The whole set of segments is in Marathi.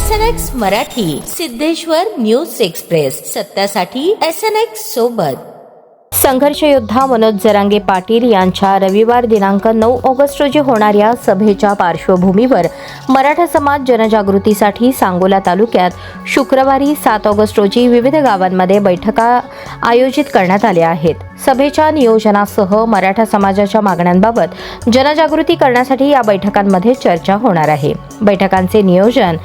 SNX Marathi, Siddheshwar news express, सत्यासाठी SNX सोबत। संघर्ष योद्धा मनोज जरांगे पाटील यांच्या रविवार दिनांक 9 ऑगस्ट रोजी होणाऱ्या सभेच्या पार्श्वभूमीवर मराठा समाज जनजागृतीसाठी सांगोला तालुक्यात शुक्रवारी 7 ऑगस्ट रोजी विविध गावांमध्ये बैठका आयोजित करण्यात आल्या आहेत। सभेच्या नियोजनासह मराठा समाजाच्या मागण्यांबाबत जनजागृती करण्यासाठी या बैठकांमध्ये चर्चा होणार आहे। बैठकांचे नियोजन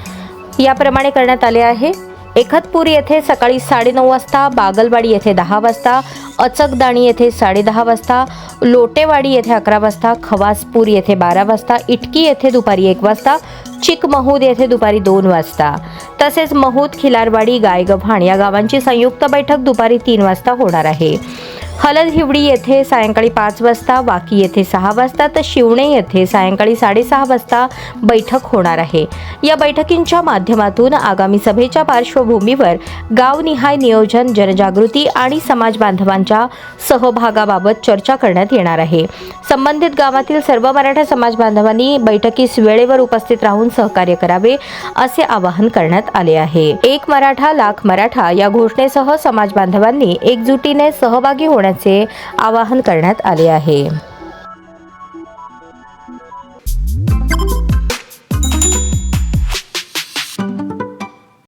याप्रमाणे करण्यात आले आहे। एकतपूर येथे सकाळी 9:30 वाजता, बागलवाडी येथे 10 वाजता, अचकदाणी येथे 10:30 वाजता, लोटेवाडी येथे 11 वाजता, खवासपूर येथे 12 वाजता, इटकी येथे दुपारी 1 वाजता, चिकमहूद येथे दुपारी 2 वाजता, तसेच महूद, खिलारवाडी, गायगव्हाण या गावांची संयुक्त बैठक दुपारी 3 वाजता होणार आहे। हलद हिवडी येथे सायंकाळी 5 वाजता, वाकी येथे 6 वाजता तर शिवणे येथे सायंकाळी 6:30 वाजता बैठक होणार आहे। या बैठकींच्या माध्यमातून आगामी सभेच्या पार्श्वभूमीवर गावनिहाय नियोजन, जनजागृती आणि समाज बांधवांच्या सहभागाबाबत चर्चा करण्यात येणार आहे। संबंधित गावातील सर्व मराठा समाज बांधवांनी बैठकीस वेळेवर उपस्थित राहून सहकार्य करावे असे आवाहन करण्यात आले आहे। एक मराठा लाख मराठा या घोषणेसह समाज बांधवांनी एकजुटीने सहभागी होण्याचे आवाहन करण्यात आले आहे।